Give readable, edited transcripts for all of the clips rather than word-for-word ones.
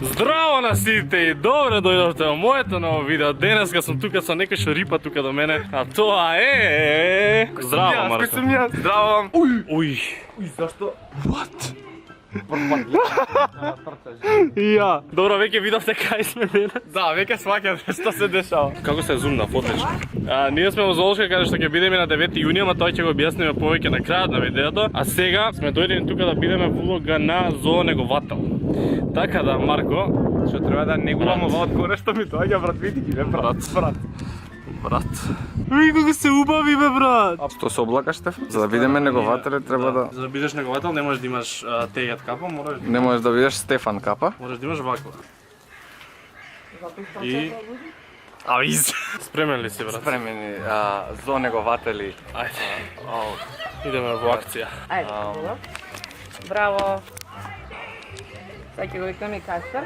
Здраво на сите и добре дојдовте во моето ново видео. Денеска сум тука со некој што рипа тука до мене, а тоа е... Здраво, Марко. Здраво вам. Уј. Зашто? What? Ја. Добро, веќе видовте кај сме денес? Да, веќе сваќате што се дешава. Како се зумна, отлично. Ние сме во Золушка каде што ќе бидеме на 9 јуни, ама тој ќе го објасниме повеќе на крајот на видеото. А сега сме дојдени тука да бидеме во улога на зоонеговател. Така да, Марко, Што треба да негувам ова одгоре што ми доаѓа, брат, види ги, брат. брат. Види како се убави, бе, брат. Што се облакаш, Стефан? За да видиме негователе треба да... За да бидеш неговател не можеш да имаш тегат капа, мораш Не можеш да видиш Стефан капа. да имаш ваква. И... Авиз. Спремен ли си, брат? Спремени за негователи. Ајде. Идеме во акција. Ајде, браво. Сега ќе го викам и Каспар.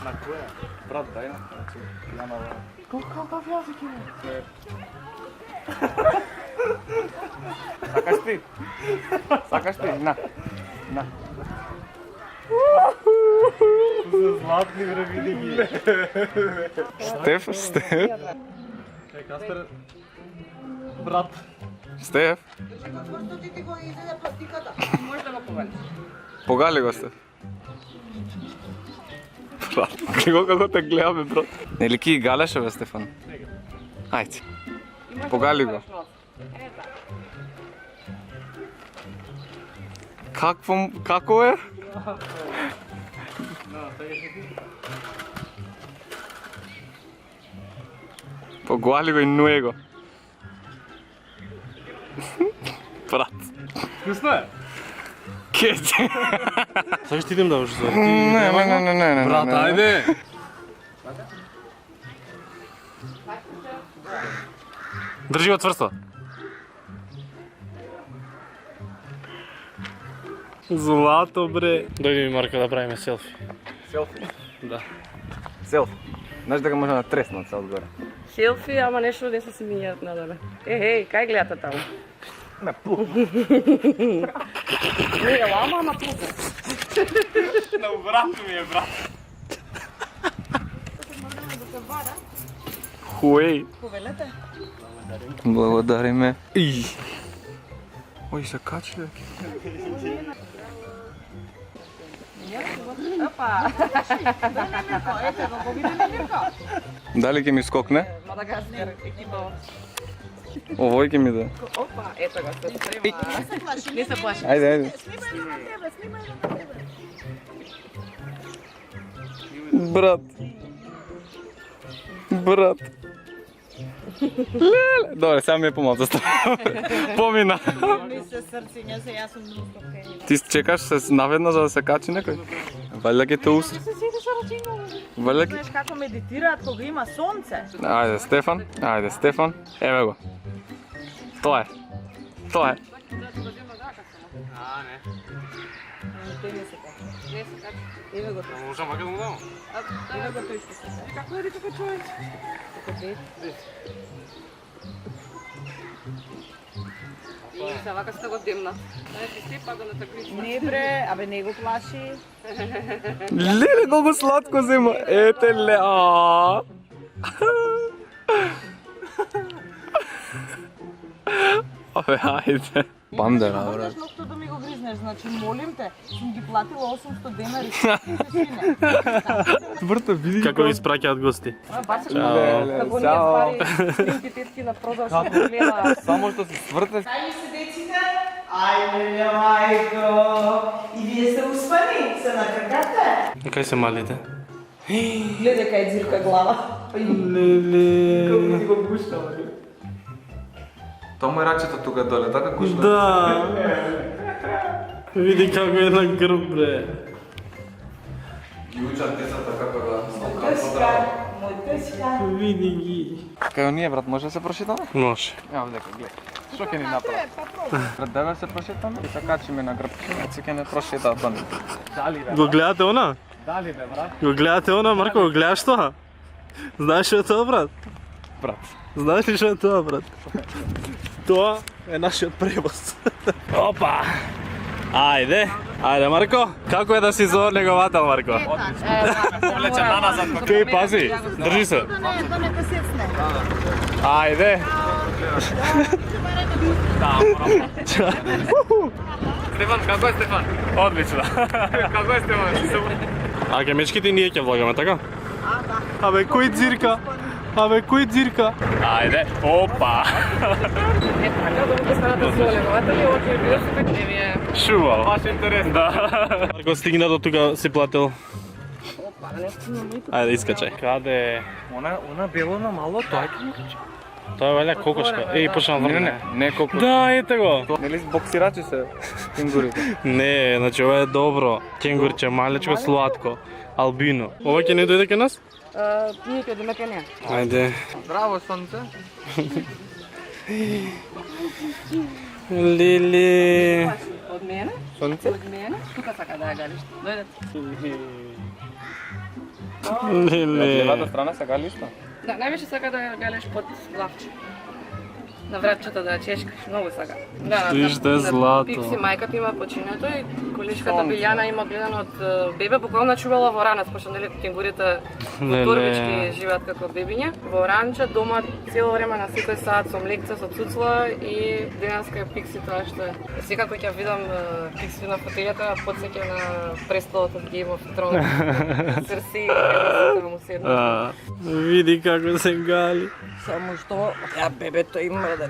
На која? Брат, дај на. Какав јазик има? Сакаш ти? Сакаш ти? На. Златни, бре, види ги. Стеф? Е, Каспер, брат. Стеф? Може да го повалиш. Погали го, Стеф. Брат, гледа како те гледаме, брат. Нели ки галеше, бе, Стефан? Ајде. Погали го. Како е? Погали го и нуе го. Брат. Вкусно е? Кеќе. Сега ще идем да уж зори. Не. Брат, ајде! Држи го цврсто. Злато, бре. Дојди ми, Марко, да правиме селфи. Селфи. Да. Селфи. Знаеш дека може да треснат се одгоре. Селфи, ама нешто не се мијат надоле. Еј, кај гледате таму? На плук. Не е лама, ама плука. На врату ми е, брат. Хуей. Повелете? Благодариме. Ој, се качи, бе. Опа! Дали ќе ми скокне? Мадагаскар, екипа. Овој ќе ми да. Опа, ето го, се спрема. Не се плаши. Ајде. Брат. Леле. Добре, сега ми е помалку става. Помина. Ми се срциња се, јас сум многу спокојна. Ти чекаш се наведно за да се качи некој? Валја ќе те усре. Се седиш рачиња. Валја ќе... Знаеш како медитираат кога има сонце? Ајде, Стефан. Еве го. Тоа е. Еве го. Можам вака да му дам? Еве го тој што се. Како е тука човек? И се вака сте го демна. Знаеш, ти па да не те кричи. Не бре, абе не го плаши. Леле, колку сладко зема. Ете ле. Абе, ајде. Пандера, бре. Можеш нокто да ми го гризнеш, значи молим те, сум ги платила 800 денари. Тврто, види Како ви испраќаат гости? Бацаш Леле, како ние чао. пари, снимки тетки на продаж што гледа. Само што се свртеш. Ајде се деците. Ајде, мајко. И вие сте успани, се накркате. Кај се малите? Гледај кај дзирка глава. Леле. Како ти го пуштава. Тоа му е рачето тука доле, така кушна. Да. Види како е на грб, бре. Ги учат децата како да Тъска, мој тъска. Види ги. Кај оние, брат, може да се прошетаме? Може. Ево дека, гледај. Што ќе ни направи? Пред тебе се прошетаме и се качиме на грб. Се ќе не прошетаат до него. Дали бе, Го гледате она? дали бе, брат. Го гледате она, Марко, го гледаш тоа? Знаеш што е тоа, брат? Брат. Знаеш ли што е тоа, брат? Тоа е нашиот превоз. Опа! Ајде! Ајде, Марко, како е да си зоонеговател, Марко? Повлече на назад. Кај, пази, држи се. Ајде. Стефан, како е Стефан? Одлично. Како е Стефан? А ке мечките ние ќе влагаме, така? Абе, кој дзирка? Абе, кој дзирка? Ајде, опа! Е, така да му станат зоонегователи, очи било супер, не ми е... Шубаво. Баш интересно. Да. Марко, стигна до тука си платил. Опа, не стигна и Ајде, искачај. Каде е? Она бело на мало, тоа е. Тоа е валя кокошка. Еј, почна врне. Не колку. Да, ете го. Нели боксирачи се кенгурите? Не, значи ова е добро. Кенгурче, малечко, сладко. Албино. Ова ќе не дојде кај нас? Ние ќе одиме кај неа. Ајде. Браво, сонце. Лили. Од мене? Сонце? Од мене? Тука сака да ја галиш. Дојдете. Лили. Левата страна сега листа. Да, највише сака да ја галиш под главче. На вратчето да ја чешкаш, многу сака. Да, Виж да е злато. Пикси мајката има починето и колешката Билјана има гледан од бебе, буквално чувала во ранец, пошто нели кенгурите во торбички живеат како бебиња. Во ранче дома цело време на секој саат со млекце, со цуцла и денеска е Пикси тоа што е. Секако ќе видам Пикси на фотелјата, потсеќа на престолот од Game of Thrones. Серси, да му седна. Види како се гали. Само што ја бебето има да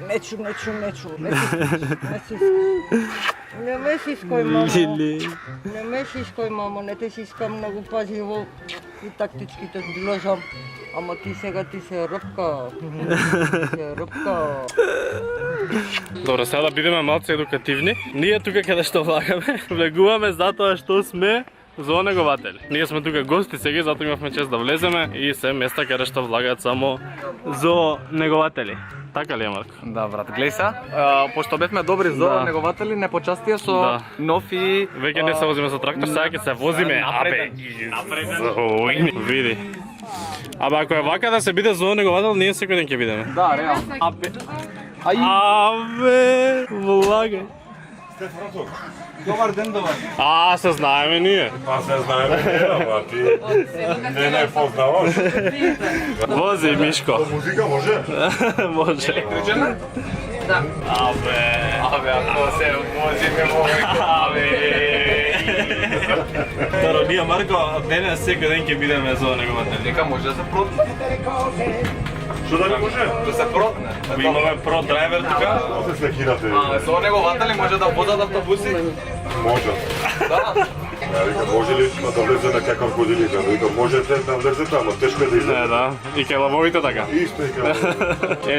не ме сиској, мамо. Лили. Не ме сиској, мамо, не те сискам многу пазливо и тактички те гледам. Ама ти сега ти се ръпка. Се ръпка. Добро, сега да бидеме малце едукативни. Ние тука каде што влагаме, влегуваме затоа што сме зоонегователи. Ние сме тука гости сега, затоа имавме чест да влеземе и се места каде што влагаат само зоонегователи. Така ли е, Марко? Да, брат, глеј се. Пошто бевме добри зоонегователи, не почастија со Да. нов и... Веќе не се возиме со трактор, сега ќе се возиме. Абе, види. Абе, ако е вака да се биде зоонеговател, ние секој ден ќе бидеме. Да, реално. Абе, влагај. Добар ден, добар. Се знаеме ние. Па се знаеме ние, ама ти не познаваш. Вози, Мишко. Музика може? Може. Електричен? Да. Абе, ако се возиме во Таро, ние, Марко, денес секој ден ќе бидеме зоонегователи. Нека може да се протне. Што да не може? Да се протне. Имаме про драйвер тука. Осе слекирате. Зоонегователи може да возат автобуси? Може. Да. Ја вика, може ли да влеземе како крокодилите? Вика, можете да влезете, ама тешко е да излезете. Да. И кај лавовите така. Исто и како.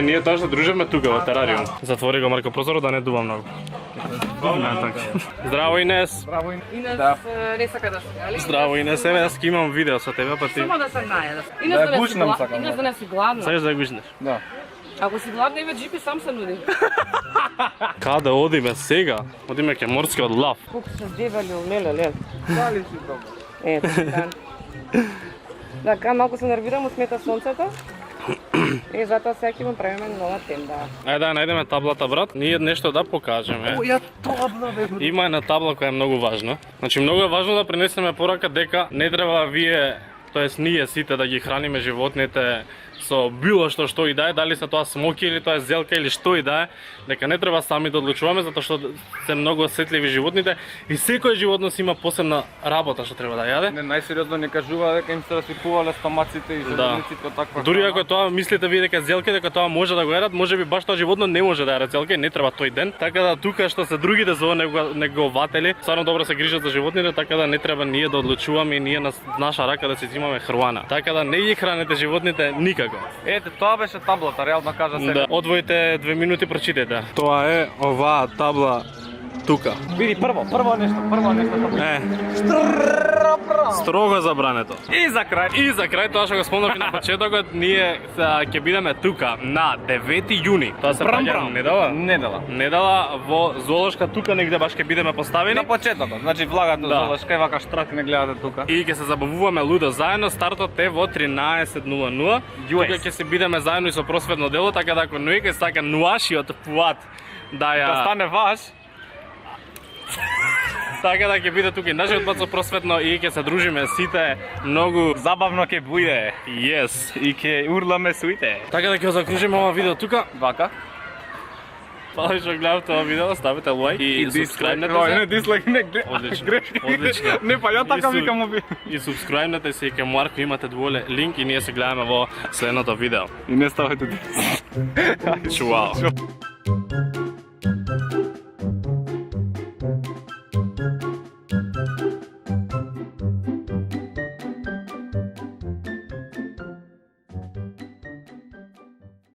Ние тоа што дружиме тука во терариум. Затвори го, Марко, прозорот да не дува многу. Здраво, Инес. Браво. Инес не сака да се гали. Здраво, Инес. Еве, јас ќе имам видео со тебе, па ти... Само да се најде. Да ја гушнам сакам, Инес да не си гладна. Сакаш да ја гушнеш? Да. Ако си гладна, еве джипи сам се нуди. Каде одиме сега? Одиме ке морскиот лав. Колку се дебелил, леле. Дали си добро? Ето, така. Така, малку се нервирам, усмета сонцето. И затоа сега ќе му правиме нова тенда. Ајде да најдеме таблата, брат. Ние нешто да покажеме. Ја табла, бе. Има една табла која е многу важна. Значи, многу е важно да пренесеме порака дека не треба вие, тоест ние сите да ги храниме животните со било што и да е, дали се тоа смоки или тоа е зелка или што и да е, дека не треба сами да одлучуваме затоа што се многу осетливи животните и секој животно си има посебна работа што треба да јаде. Не, најсериозно не кажува дека им се расипувале стомаците и железниците од таква. Дури ако тоа мислите вие дека зелка, дека тоа може да го јадат, можеби баш тоа животно не може да јаде зелка и не треба тој ден. Така да тука што се другите зоонегователи, стварно добро се грижат за животните, така да не треба ние да одлучуваме и ние на наша рака да си взимаме храна. Така да не ги храните животните никако. Ете, тоа беше таблата, реално кажа се. Да, одвоите 2 минути прочитете. Тоа е оваа табла тука. Види прво нешто. Строго забрането. И за крај. И за крај тоа што го спомнав и на почетокот, ние ќе бидеме тука на 9 јуни. Тоа се праќа недела. Недела во зоолошка тука негде баш ќе бидеме поставени. На почетокот, значи влагате Да. золешка и вака штрак не гледате тука. И ќе се забавуваме лудо заедно. Стартот е во 13:00. Тука ќе се бидеме заедно и со просветно дело, така да ако некој сака нуашиот плат да Да стане ваш. Така да ќе биде тука и нашиот пацо просветно и ќе се дружиме сите многу Забавно ќе буде. yes. И ќе урламе суите. Така да ќе закружиме ова видео тука. Вака. Фала што гледавте ова видео, ставите лайк и субскрајбнете се. Не, дислайк, не, Одлично, грешка. одлично. Не, па ја така И су- викам ови. И субскрајбнете се и ке Марко имате доле линк и ние се гледаме во следното видео. И не ставате. Чуао.